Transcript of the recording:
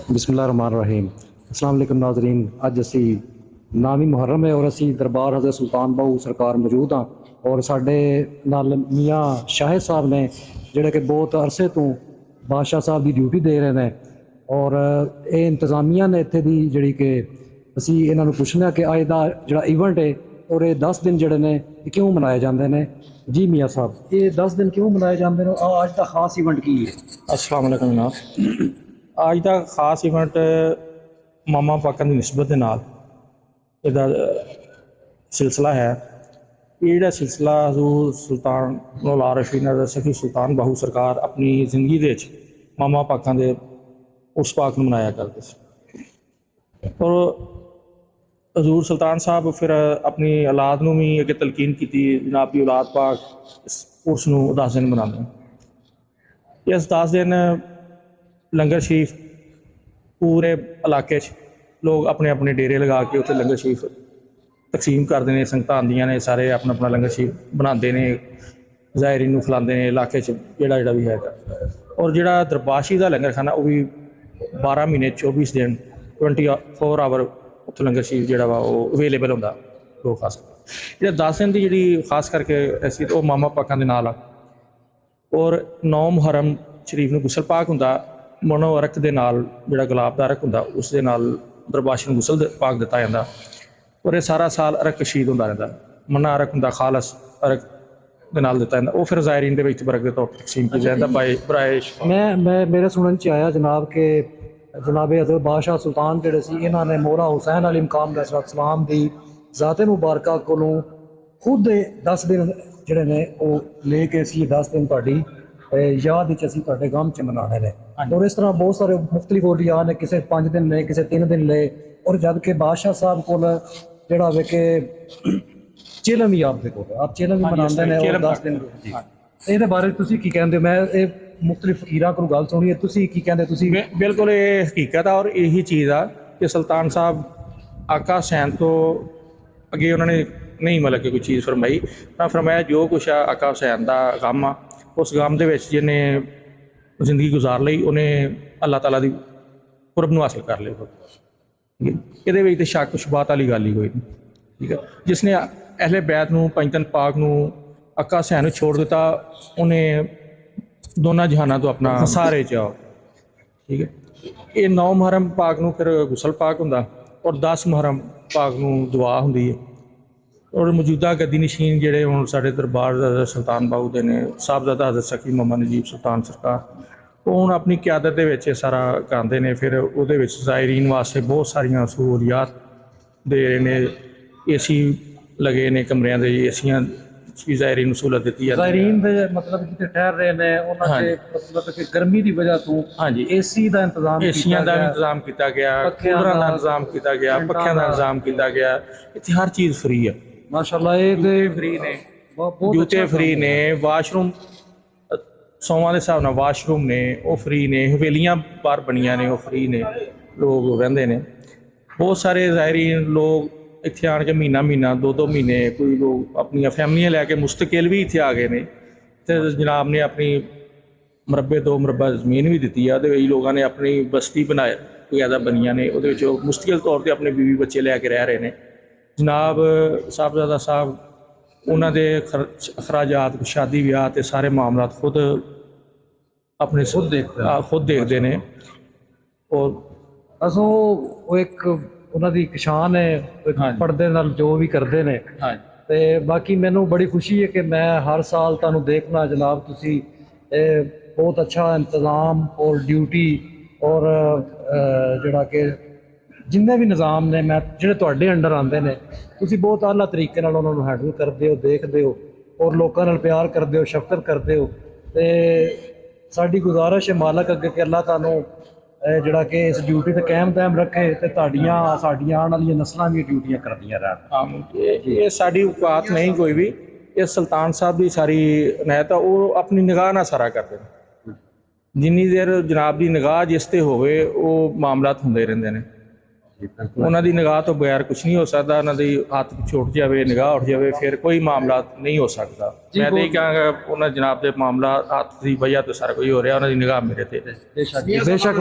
बिस्मिल्लाहिर्रहमानिर्रहीम। अस्सलाम वालेकुम नाज़रीन। अज असी नामी मुहर्रम है और असी दरबार हज़रत सुल्तान बाहू सरकार मौजूद हाँ और साडे नाल मियाँ शाहिद साहब ने जिहड़े कि बहुत अरसे तो बादशाह साहब की ड्यूटी दे रहे हैं और ये इंतजामिया ने इत्थे दी जिहड़ी कि असी इन्हां नूं पुछना कि अज दा जिहड़ा इवेंट है और ये 10 दिन जिहड़े ने क्यों मनाए जाते हैं। जी मियाँ साहब, ये 10 दिन क्यों मनाए जाते हैं? अज का खास इवेंट की है? अस्सलाम वालेकुम जनाब। अज का खास इवेंट मामा पाकां की निस्बत के नाल इहदा सिलसिला है। ये जिहड़ा सिलसिला हज़ूर सुल्तान मौला आरिफीन हज़रत सखी सुल्तान बाहू सरकार अपनी जिंदगी दे विच मामा पाकां दे उस पाक नूं मनाया करदे सी और हज़ूर सुल्तान साहब फिर अपनी औलाद नूं भी अगे तलकीन की जनाब की औलाद पाक इस उर्स नूं 10 दिन मनाते हैं। इस 10 दिन लंगर शरीफ पूरे इलाके लोग अपने अपने डेरे लगा के उत्थे लंगर शरीफ तकसीम करते हैं। संगत आंदियां ने, सारे अपना अपना लंगर शरीफ बनाते हैं, ज़ायरीन नूं खिलाते हैं इलाके जिहड़ा जिहड़ा भी है। और जिहड़ा दरबारशी का लंगर खाना वो भी 12 महीने 24 दिन 24 आवर उत्थे लंगर शरीफ जिहड़ा वा वो अवेलेबल होंदा लोग खा सकते। जिहड़ा 10 दिन की जिहड़ी खास करके ऐसी तो मामा पाकां दे नाल और 9 मुहर्रम शरीफ नूं गुसल पाक हुंदा। मनो अरक दे नाल जिहड़ा गुलाब दा अरक हुंदा उस दे नाल दरबारशी नूं गुसल पाक दिता जांदा और ये सारा साल अरक कशीद होंदा रहिंदा। मना अरक हुंदा खालस अरक दे नाल दिता जांदा, वो फिर ज़ायरीन दे विच बरक दे तौर तकसीम किया जांदा बाय बराइश। मैं मेरे सुनन च आया जनाब के जनाब हज़रत बादशाह सुल्तान जिहड़े सी इन्हां ने मौला हुसैन अली मकाम अलैहिस्सलाम दी ज़ाते मुबारका कोलों खुद 10 दिन जिहड़े ने वो लेके सी 10 दिन तुहाडी याद विच असीं तुहाडे गम च मनाने ने। और इस तरह बहुत सारे मुख्तलिफ ओलिया ने, किसी 5 दिन ले, किसी 3 दिन ले। और जब के बादशाह साहब कोल जिहड़ा वे के चिलम ही आपदे कोल आप चिलम ही मनाते हैं और 10 दिन ਇਹਦੇ ਬਾਰੇ ਤੁਸੀਂ ਕੀ ਕਹਿੰਦੇ? ਮੈਂ ਇਹ ਮੁxtਲਿਫ ਫਕੀਰਾਂ ਕੋਲ ਗੱਲ ਸੁਣੀ ਹੈ, ਤੁਸੀਂ ਕੀ ਕਹਿੰਦੇ? ਤੁਸੀਂ बिल्कुल ये हकीकत है और यही चीज़ आ कि सुल्तान साहब आका हुसैन तो अगे उन्होंने नहीं मतलब कि कोई चीज़ फरमाई ना फरमाया जो कुछ आ आका हुसैन का गम आ उस गम के जिन्हें जिंदगी गुजार ली उन्हें अल्लाह ताला की कुरब नूं हासिल कर लिया। ये तो शक शुबात वाली गल ही कोई नहीं, ठीक है। जिसने अहले बैत नूं पंजतन पाक नूं आका हुसैन छोड़ दिता उन्हें दोनों जहाना तो अपना सहारे च आओ, ठीक है। ये 9 मुहर्रम पाक नूं फिर गुसल पाक हुंदा और 10 मुहर्रम पाक नूं दुआ हुंदी है। और मौजूदा गद्दी नशीन जिहड़े हुण साडे दरबार सुल्तान बाहू दे ने साहबजादा हज़रत सखी मोहम्मद नजीब सुल्तान सरकार वो हुण अपनी क्यादत दे विच सारा करांदे ने। फिर उहदे विच ज़ायरीन वास्ते बहुत सारियां सहूलियात दे रहे ने, AC लगे ने कमरियां दे, एसियां की ज़ायरीन सहूलत दी है। ज़ायरीन दे मतलब कि ठहर रहे ने उन्हां दे मतलब कि गर्मी की वजह तो हाँ जी AC का इंतजाम एसियां का भी इंतजाम किया गया, कूलरां का इंतजाम किया गया, पक्खियां का इंतजाम किया गया। इत्थे हर चीज़ फ्री है माशाअल्लाह। ये ते फ्री ने, बहुत जूते फ्री ने, वाशरूम सौवां के हिसाब नाल वाशरूम ने वो फ्री ने, हवेलियां बाहर बनियां ने वो फ्री ने, लोग रहिंदे ने। बहुत सारे ज़ायरीन लोग इत्थे आण के महीना महीना 2-2 महीने कोई लोग अपनी फैमिलियां लैके मुस्तकिल भी इत्थे आ गए ने। ते जनाब ने अपनी मरबे 2 मरबा जमीन भी दी है, तो कई लोगों ने अपनी बस्ती बनाए बकायदा बनिया ने, वो मुस्तकिल तौर पर अपने बीवी बच्चे लैके रह रहे हैं। जनाब साहबजादा साहब उन्होंने अखराजात शादी ब्याह ते सारे मामलात खुद अपने खुद देखते हैं। और असों वो एक उन्हां दी एक शान है पर्दे नाल जो भी करते हैं। ते बाकी मैनू बड़ी खुशी है कि मैं हर साल तुहानू देखना जनाब तुसी बहुत अच्छा इंतज़ाम और ड्यूटी और जिहड़ा कि जिन्ने भी निज़ाम ने मैं जिहड़े तुहाडे अंडर आंदे ने तुसी बहुत आला तरीके नाल उन्हां नू हैंडल करदे हो, देखदे हो और लोकां नाल प्यार करदे हो, शफकत करदे हो। ते साडी गुजारिश है मालक अगे कि अल्लाह तुहानू जिहड़ा कि इस ड्यूटी ते कायम दायम रखे ते तुहाडियां साडियां आने वाली नस्लां भी ड्यूटियां करदियां रहन। ये साड़ी औकात नहीं कोई भी, ये सुल्तान साहब की सारी इनायत है, वो अपनी निगाह नाल सारा करते हैं। जिन्नी देर जनाब की निगाह जिस ते होवे वो मामलात हुंदे रहिंदे ने। उन्हां दी निगाह तो बगैर कुछ नहीं हो सकता, उन्हां दी हथ छुट जाए, निगाह उठ जाए, फिर कोई मामला नहीं हो सकता। मैं तो यही कहांगा उन्हां जनाब के मामला हथ की वजह तो सारा कोई हो रहा, उन्हां दी निगाह मेरे ते। बेशक